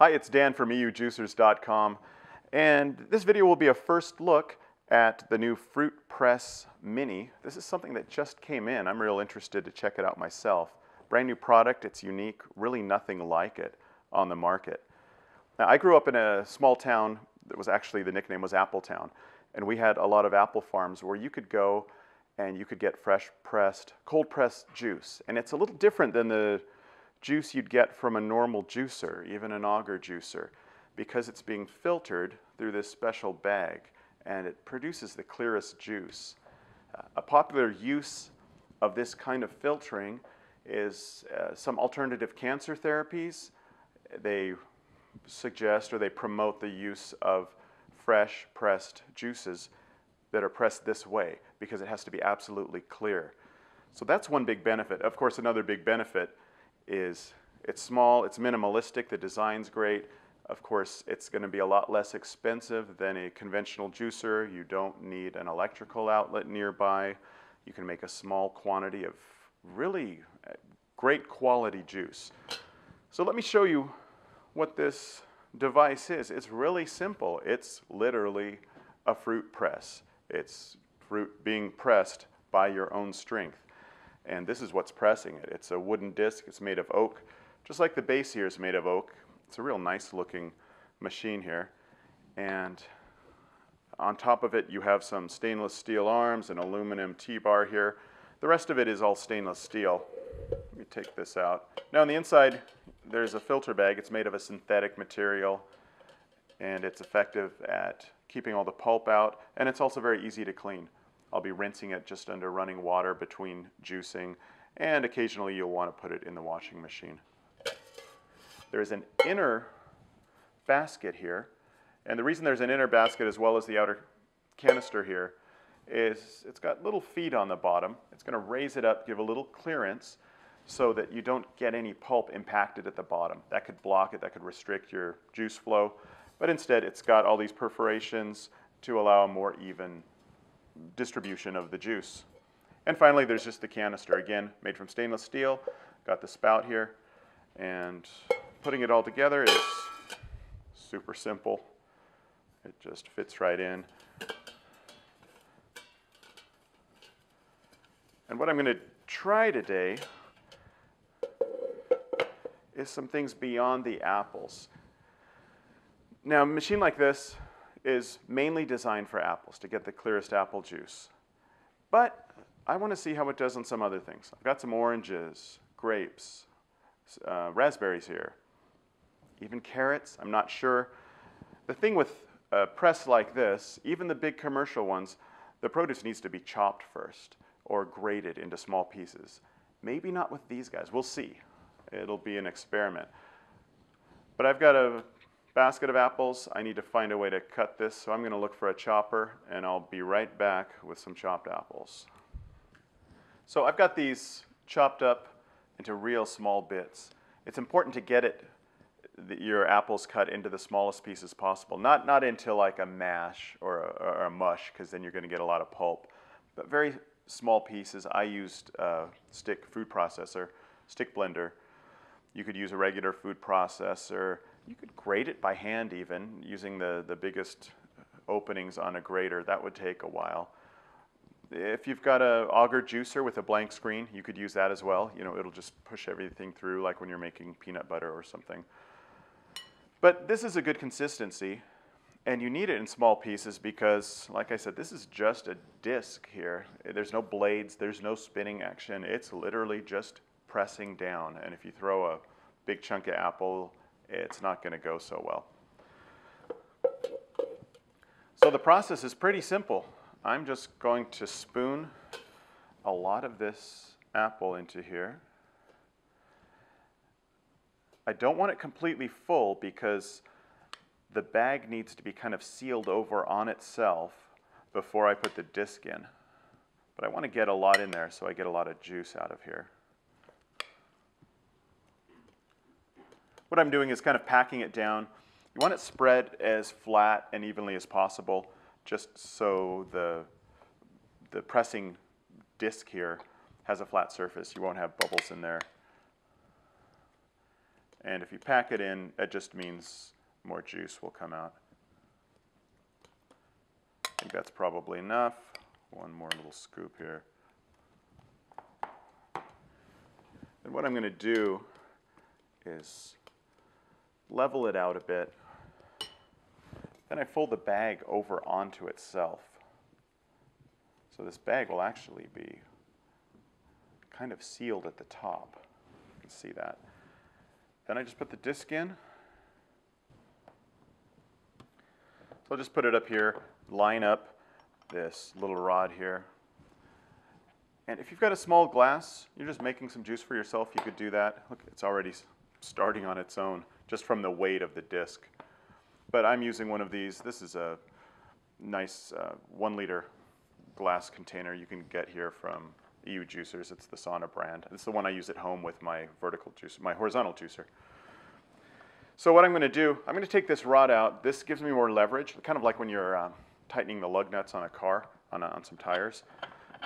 Hi, it's Dan from EUJUICERS.CZ, and this video will be a first look at the new Fruit Press Mini. This is something that just came in. I'm real interested to check it out myself. Brand new product, it's unique, really nothing like it on the market. Now, I grew up in a small town that was actually, the nickname was Appletown, and we had a lot of apple farms where you could go and you could get fresh pressed, cold pressed juice. And it's a little different than the juice you'd get from a normal juicer, even an auger juicer, because it's being filtered through this special bag and it produces the clearest juice. A popular use of this kind of filtering is some alternative cancer therapies. They suggest or they promote the use of fresh pressed juices that are pressed this way because it has to be absolutely clear. So that's one big benefit. Of course, another big benefit is it's small, it's minimalistic, the design's great. Of course, it's going to be a lot less expensive than a conventional juicer. You don't need an electrical outlet nearby. You can make a small quantity of really great quality juice. So let me show you what this device is. It's really simple. It's literally a fruit press. It's fruit being pressed by your own strength. And this is what's pressing it. It's a wooden disc. It's made of oak. Just like the base here is made of oak. It's a real nice looking machine here. And on top of it, you have some stainless steel arms, an aluminum T-bar here. The rest of it is all stainless steel. Let me take this out. Now on the inside, there's a filter bag. It's made of a synthetic material, and it's effective at keeping all the pulp out, and it's also very easy to clean. I'll be rinsing it just under running water between juicing, and occasionally you'll want to put it in the washing machine. There's an inner basket here, and the reason there's an inner basket as well as the outer canister here is it's got little feet on the bottom. It's going to raise it up, give a little clearance so that you don't get any pulp impacted at the bottom. That could block it, that could restrict your juice flow, but instead it's got all these perforations to allow a more even distribution of the juice. And finally, there's just the canister, again, made from stainless steel. Got the spout here, and putting it all together is super simple. It just fits right in. And what I'm going to try today is some things beyond the apples. Now, a machine like this is mainly designed for apples, to get the clearest apple juice. But I want to see how it does on some other things. I've got some oranges, grapes, raspberries here, even carrots, I'm not sure. The thing with a press like this, even the big commercial ones, the produce needs to be chopped first or grated into small pieces. Maybe not with these guys, we'll see. It'll be an experiment. But I've got a basket of apples. I need to find a way to cut this, so I'm going to look for a chopper, and I'll be right back with some chopped apples. So I've got these chopped up into real small bits. It's important to get your apples cut into the smallest pieces possible, not into like a mash or a mush, because then you're going to get a lot of pulp, but very small pieces. I used a stick food processor, stick blender. You could use a regular food processor. You could grate it by hand even, using the biggest openings on a grater. That would take a while. If you've got an auger juicer with a blank screen, you could use that as well. You know, it'll just push everything through like when you're making peanut butter or something. But this is a good consistency, and you need it in small pieces because, like I said, this is just a disc here. There's no blades, there's no spinning action. It's literally just pressing down, and if you throw a big chunk of apple, it's not going to go so well. So the process is pretty simple. I'm just going to spoon a lot of this apple into here. I don't want it completely full because the bag needs to be kind of sealed over on itself before I put the disc in. But I want to get a lot in there so I get a lot of juice out of here. What I'm doing is kind of packing it down. You want it spread as flat and evenly as possible, just so the pressing disc here has a flat surface. You won't have bubbles in there. And if you pack it in, it just means more juice will come out. I think that's probably enough. One more little scoop here. And what I'm going to do is level it out a bit. Then I fold the bag over onto itself. So this bag will actually be kind of sealed at the top. You can see that. Then I just put the disc in. So I'll just put it up here, line up this little rod here. And if you've got a small glass, you're just making some juice for yourself, you could do that. Look, it's already starting on its own, just from the weight of the disc. But I'm using one of these. This is a nice 1 liter glass container you can get here from EUJUICERS. It's the Sauna brand. It's the one I use at home with my vertical juicer, my horizontal juicer. So what I'm going to do, I'm going to take this rod out. This gives me more leverage, kind of like when you're tightening the lug nuts on a car, on some tires.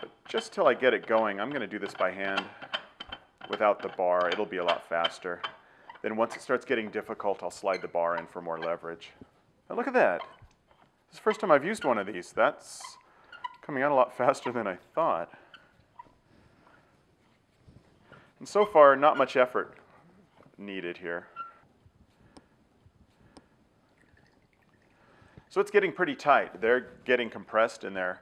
But just till I get it going, I'm going to do this by hand without the bar. It'll be a lot faster. Then once it starts getting difficult, I'll slide the bar in for more leverage. Now look at that. This is the first time I've used one of these. That's coming out a lot faster than I thought. And so far, not much effort needed here. So it's getting pretty tight. They're getting compressed in there.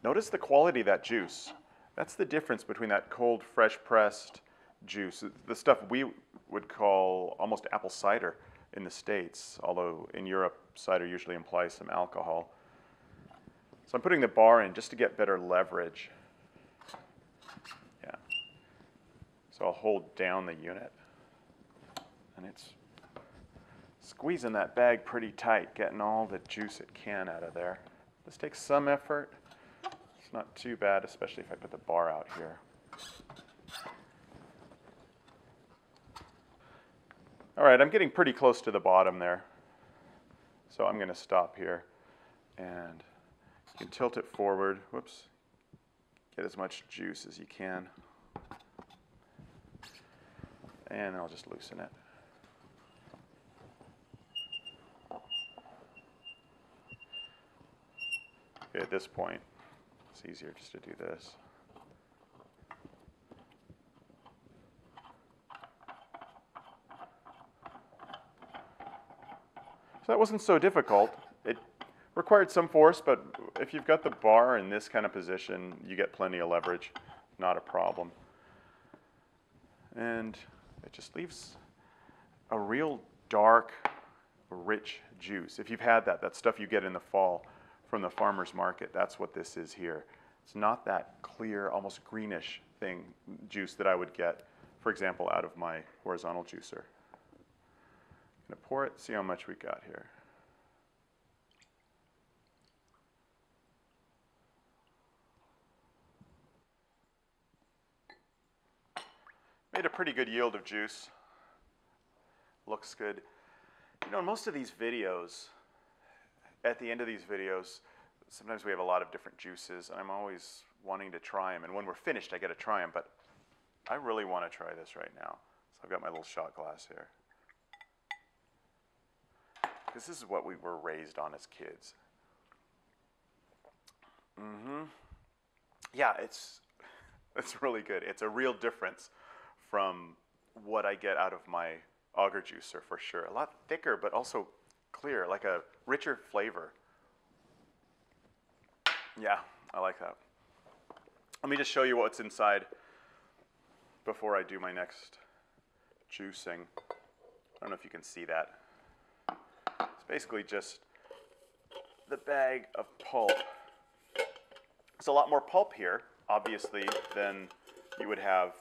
Notice the quality of that juice. That's the difference between that cold, fresh pressed juice, the stuff we would call almost apple cider in the States, although in Europe, cider usually implies some alcohol. So I'm putting the bar in just to get better leverage. Yeah. So I'll hold down the unit. And it's squeezing that bag pretty tight, getting all the juice it can out of there. This takes some effort. It's not too bad, especially if I put the bar out here. All right, I'm getting pretty close to the bottom there. So I'm going to stop here. And you can tilt it forward. Whoops. Get as much juice as you can. And then I'll just loosen it. Okay, at this point, it's easier just to do this. So that wasn't so difficult. It required some force, but if you've got the bar in this kind of position, you get plenty of leverage. Not a problem. And it just leaves a real dark, rich juice. If you've had that stuff you get in the fall from the farmer's market, that's what this is here. It's not that clear, almost greenish juice that I would get, for example, out of my horizontal juicer. I'm going to pour it, see how much we got here. Made a pretty good yield of juice. Looks good. You know, in most of these videos, at the end of these videos, sometimes we have a lot of different juices, and I'm always wanting to try them. And when we're finished, I get to try them. But I really want to try this right now. So I've got my little shot glass here. This is what we were raised on as kids. Yeah, it's really good. It's a real difference from what I get out of my auger juicer for sure. A lot thicker, but also clear, like a richer flavor. Yeah, I like that. Let me just show you what's inside before I do my next juicing. I don't know if you can see that. It's basically just the bag of pulp. There's a lot more pulp here, obviously, than you would have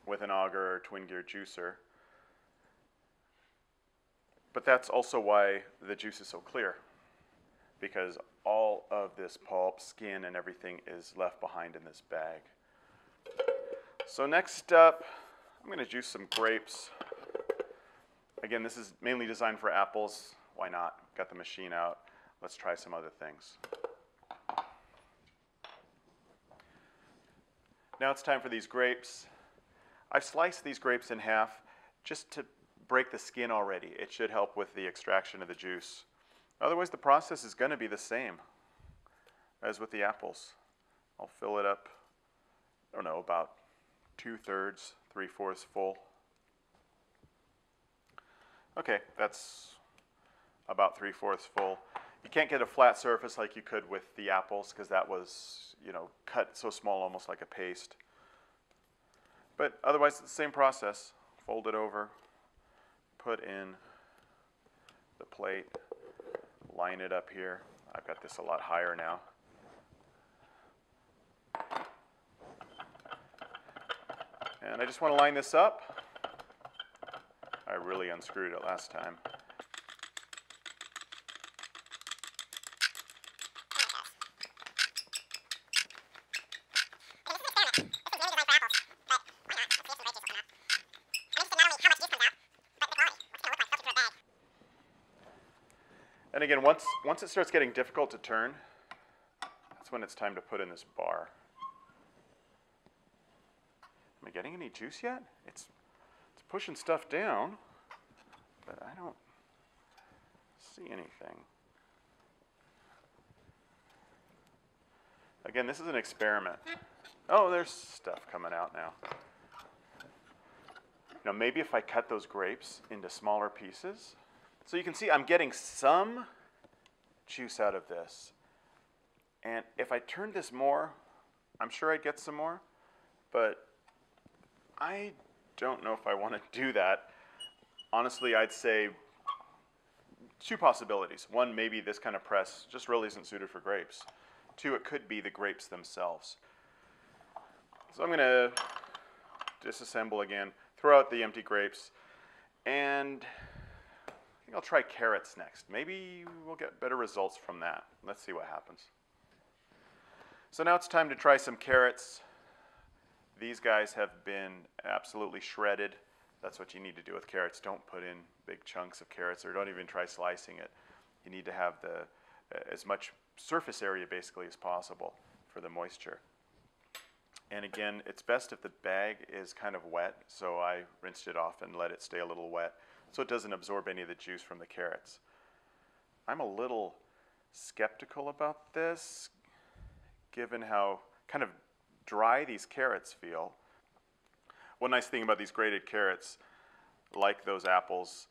with an auger or twin gear juicer. But that's also why the juice is so clear, because all of this pulp, skin, and everything is left behind in this bag. So next up, I'm going to juice some grapes. Again, this is mainly designed for apples. Why not? Got the machine out. Let's try some other things. Now it's time for these grapes. I've sliced these grapes in half just to break the skin already. It should help with the extraction of the juice. Otherwise, the process is going to be the same as with the apples. I'll fill it up, I don't know, about 2/3, 3/4 full. Okay, that's about 3/4 full. You can't get a flat surface like you could with the apples because that was, you know, cut so small, almost like a paste. But otherwise, it's the same process. Fold it over, put in the plate, line it up here. I've got this a lot higher now. And I just want to line this up. I really unscrewed it last time. And again, once it starts getting difficult to turn, that's when it's time to put in this bar. Am I getting any juice yet? It's pushing stuff down, but I don't see anything. Again, this is an experiment. Oh, there's stuff coming out now. You know, maybe if I cut those grapes into smaller pieces. So you can see I'm getting some juice out of this. And if I turned this more, I'm sure I'd get some more. But I don't know if I want to do that. Honestly, I'd say two possibilities. One, maybe this kind of press just really isn't suited for grapes. Two, it could be the grapes themselves. So I'm going to disassemble again, throw out the empty grapes, and I think I'll try carrots next. Maybe we'll get better results from that. Let's see what happens. So now it's time to try some carrots. These guys have been absolutely shredded. That's what you need to do with carrots. Don't put in big chunks of carrots, or don't even try slicing it. You need to have as much surface area basically as possible for the moisture. And again, it's best if the bag is kind of wet, so I rinsed it off and let it stay a little wet so it doesn't absorb any of the juice from the carrots. I'm a little skeptical about this, given how kind of dry these carrots feel. One nice thing about these grated carrots, like those apples,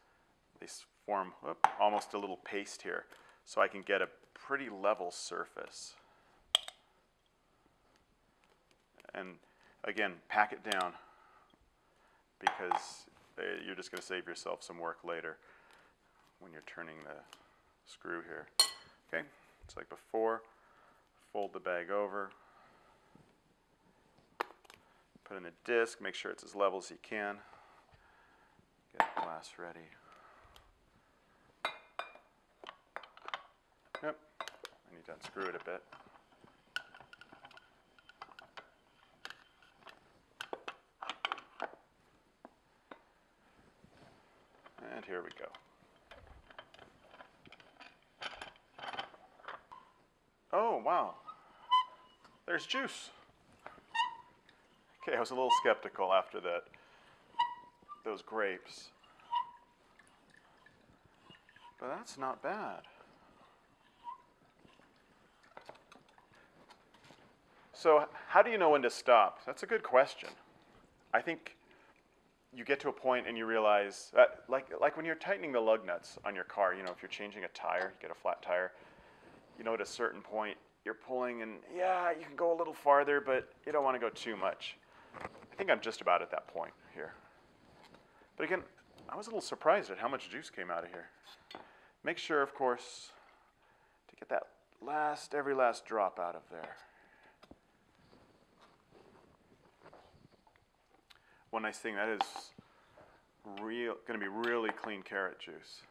they form almost a little paste here, so I can get a pretty level surface. And again, pack it down, because you're just going to save yourself some work later when you're turning the screw here. Okay, it's like before. Fold the bag over. Put in the disc, make sure it's as level as you can. Get the glass ready. Yep, I need to unscrew it a bit. And here we go. Oh, wow. There's juice. Okay, I was a little skeptical after those grapes. But that's not bad. So how do you know when to stop? That's a good question. I think you get to a point and you realize, like when you're tightening the lug nuts on your car, you know, if you're changing a tire, you get a flat tire, you know, at a certain point, you're pulling and, yeah, you can go a little farther, but you don't want to go too much. I think I'm just about at that point here. But again, I was a little surprised at how much juice came out of here. Make sure, of course, to get that every last drop out of there. One nice thing, that is going to be really clean carrot juice.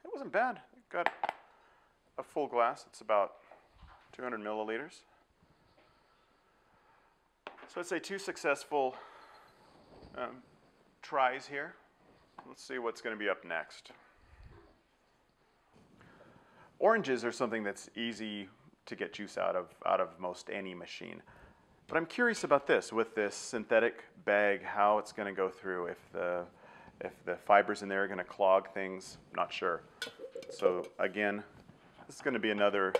It wasn't bad. Got a full glass. It's about 200 milliliters. So I'd say 2 successful tries here. Let's see what's going to be up next. Oranges are something that's easy to get juice out of most any machine. But I'm curious about this, with this synthetic bag, how it's going to go through, if the fibers in there are going to clog things. I'm not sure. So again, this is going to be another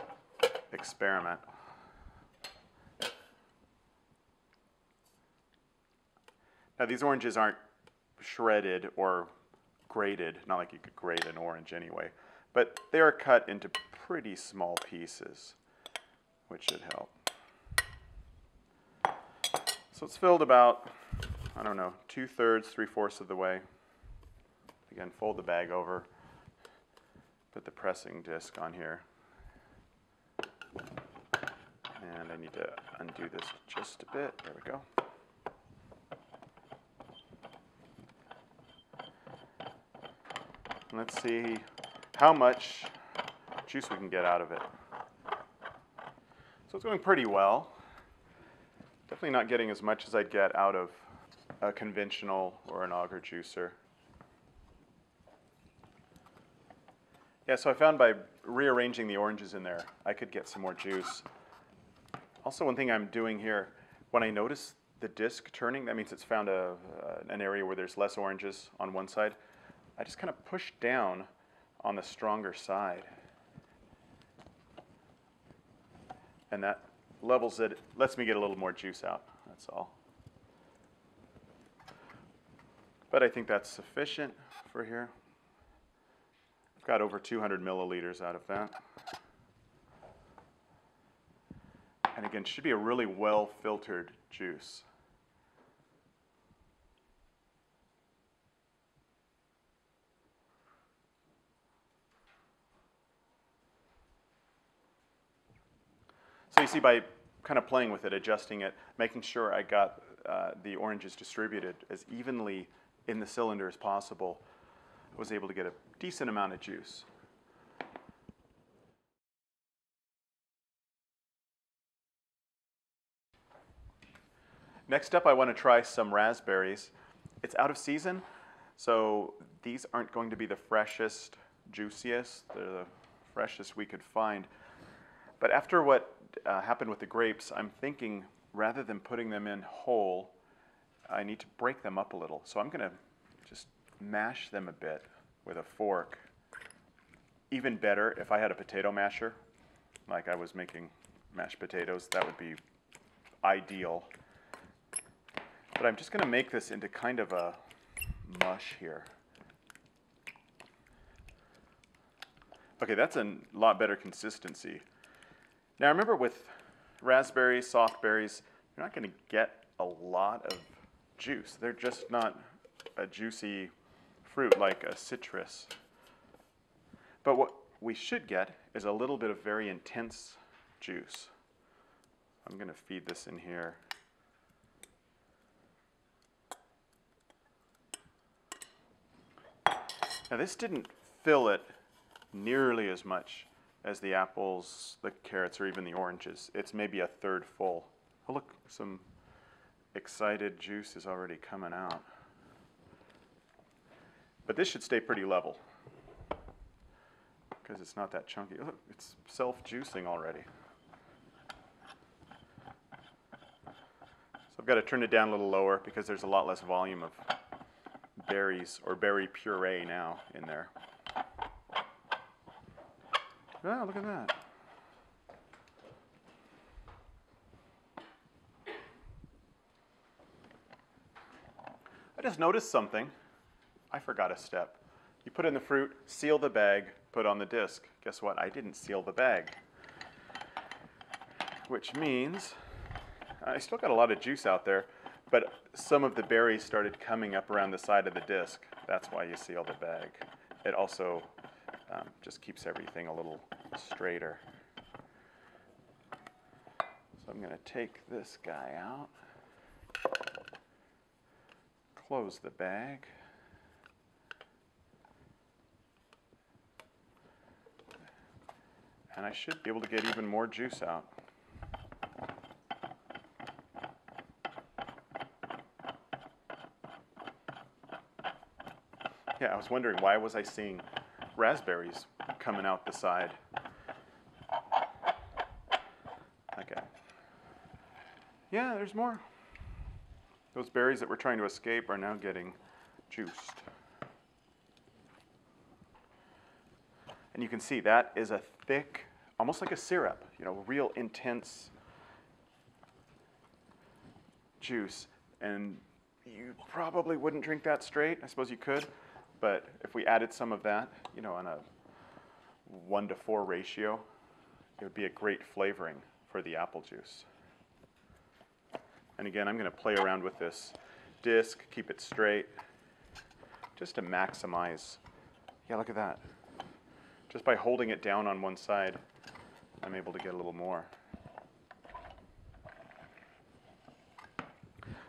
experiment. Now these oranges aren't shredded or grated, not like you could grate an orange anyway, but they are cut into pretty small pieces, which should help. So it's filled about, I don't know, 2/3, 3/4 of the way. Again, fold the bag over, put the pressing disc on here. And I need to undo this just a bit. There we go. Let's see how much juice we can get out of it. So it's going pretty well. Definitely not getting as much as I'd get out of a conventional or an auger juicer. Yeah, so I found by rearranging the oranges in there, I could get some more juice. Also, one thing I'm doing here, when I notice the disc turning, that means it's found an area where there's less oranges on one side. I just kind of push down on the stronger side. And that levels it, lets me get a little more juice out, that's all. But I think that's sufficient for here. I've got over 200 milliliters out of that. And again, should be a really well-filtered juice. So you see, by kind of playing with it, adjusting it, making sure I got the oranges distributed as evenly in the cylinder as possible, I was able to get a decent amount of juice. Next up, I want to try some raspberries. It's out of season, so these aren't going to be the freshest, juiciest. They're the freshest we could find. But after what happened with the grapes, I'm thinking rather than putting them in whole, I need to break them up a little. So I'm going to just mash them a bit with a fork. Even better if I had a potato masher, like I was making mashed potatoes, that would be ideal. But I'm just going to make this into kind of a mush here. Okay, that's a lot better consistency. Now remember, with raspberries, soft berries, you're not going to get a lot of juice. They're just not a juicy fruit like a citrus. But what we should get is a little bit of very intense juice. I'm going to feed this in here. Now this didn't fill it nearly as much as the apples, the carrots, or even the oranges. It's maybe a third full. Oh look, some excited juice is already coming out. But this should stay pretty level because it's not that chunky. Look, it's self-juicing already. So I've got to turn it down a little lower because there's a lot less volume of berries or berry puree now in there. Oh, look at that. I just noticed something. I forgot a step. You put in the fruit, seal the bag, put on the disc. Guess what? I didn't seal the bag. Which means I still got a lot of juice out there, but some of the berries started coming up around the side of the disc. That's why you seal the bag. It also just keeps everything a little straighter. So I'm going to take this guy out, close the bag, and I should be able to get even more juice out. Yeah, I was wondering, why was I seeing raspberries coming out the side? Yeah, there's more. Those berries that we're trying to escape are now getting juiced. And you can see that is a thick, almost like a syrup, you know, real intense juice. And you probably wouldn't drink that straight. I suppose you could, but if we added some of that, you know, on a 1-to-4 ratio, it would be a great flavoring for the apple juice. And again, I'm going to play around with this disc, keep it straight, just to maximize. Yeah, look at that. Just by holding it down on one side, I'm able to get a little more.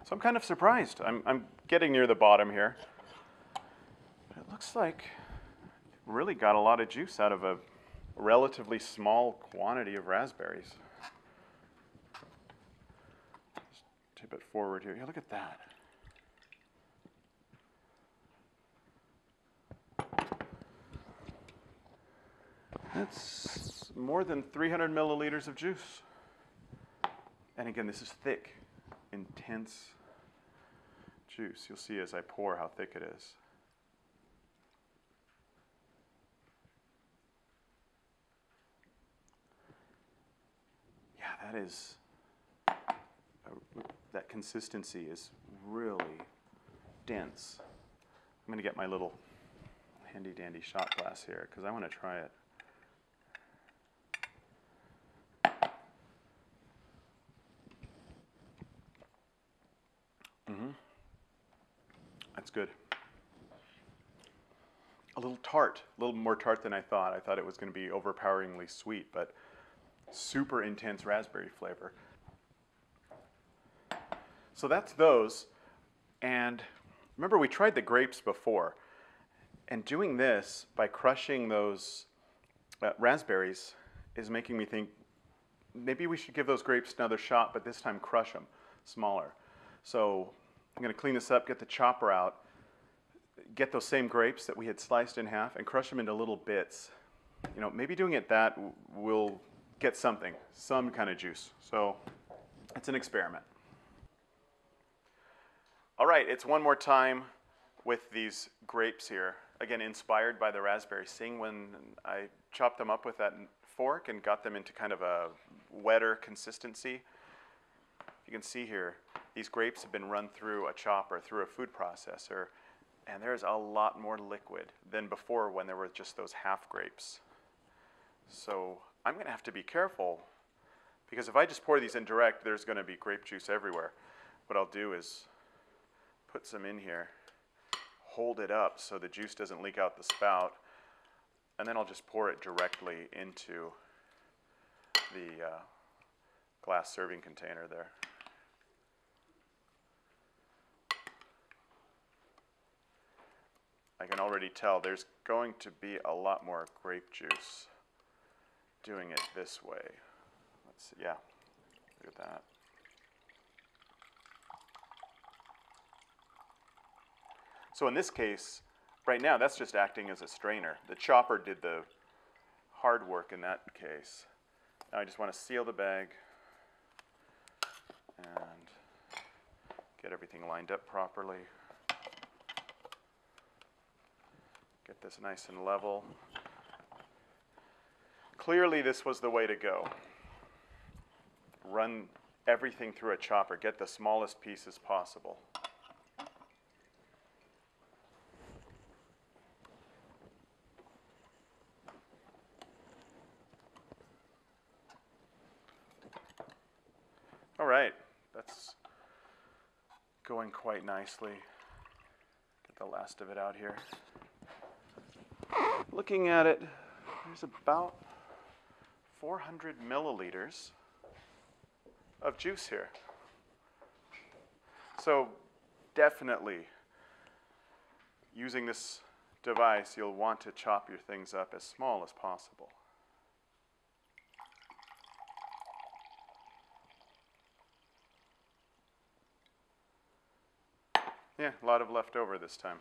So I'm kind of surprised. I'm getting near the bottom here. But it looks like it really got a lot of juice out of a relatively small quantity of raspberries. Just tip it forward here. Yeah, look at that. That's more than 300 milliliters of juice. And again, this is thick, intense juice. You'll see as I pour how thick it is. Yeah, that consistency is really dense. I'm going to get my little handy dandy shot glass here because I want to try it. That's good. A little tart, a little more tart than I thought. I thought it was going to be overpoweringly sweet, but super intense raspberry flavor. So that's those. And remember, we tried the grapes before. And doing this by crushing those raspberries is making me think maybe we should give those grapes another shot, but this time crush them smaller. So I'm going to clean this up, get the chopper out, get those same grapes that we had sliced in half, and crush them into little bits. You know, maybe doing it that will get something, some kind of juice. So it's an experiment. All right, it's one more time with these grapes here. Again, inspired by the raspberry. Seeing when I chopped them up with that fork and got them into kind of a wetter consistency. You can see here, these grapes have been run through a chopper, through a food processor, and there's a lot more liquid than before when there were just those half grapes. So I'm going to have to be careful, because if I just pour these in direct, there's going to be grape juice everywhere. What I'll do is put some in here, hold it up so the juice doesn't leak out the spout, and then I'll just pour it directly into the glass serving container there. I can already tell there's going to be a lot more grape juice doing it this way. Let's see, yeah, look at that. So in this case, right now, that's just acting as a strainer. The chopper did the hard work in that case. Now I just want to seal the bag and get everything lined up properly. Get this nice and level. Clearly, this was the way to go. Run everything through a chopper. Get the smallest pieces possible. All right, that's going quite nicely. Get the last of it out here. Looking at it, there's about 400 milliliters of juice here. So definitely, using this device, you'll want to chop your things up as small as possible. Yeah, a lot of leftover this time.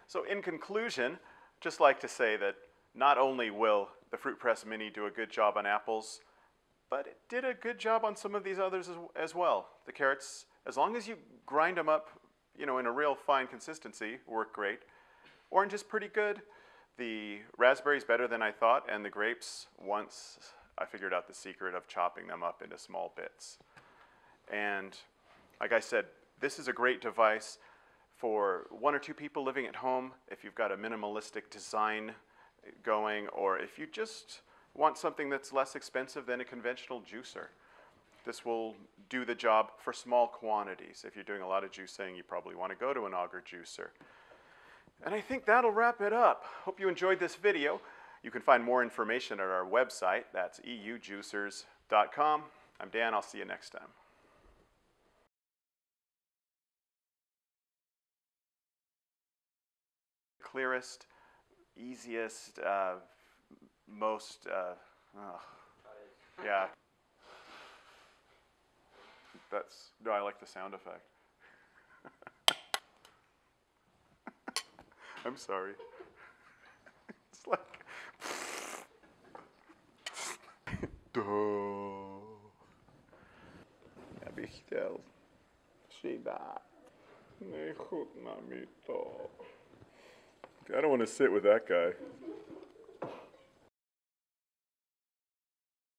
So in conclusion, just like to say that not only will the Fruit Press Mini do a good job on apples, but it did a good job on some of these others as well. The carrots, as long as you grind them up, you know, in a real fine consistency, work great. Orange is pretty good. The raspberries better than I thought, and the grapes, once I figured out the secret of chopping them up into small bits. And like I said, this is a great device for 1 or 2 people living at home, if you've got a minimalistic design going, or if you just want something that's less expensive than a conventional juicer. This will do the job for small quantities. If you're doing a lot of juicing, you probably want to go to an auger juicer. And I think that'll wrap it up. Hope you enjoyed this video. You can find more information at our website. That's EUJUICERS.com. I'm Dan. I'll see you next time. Clearest, easiest, most, yeah. No, I like the sound effect. I'm sorry. It's like, heb je geteld? Zie daar. Nee, goed, mamito. I don't want to sit with that guy.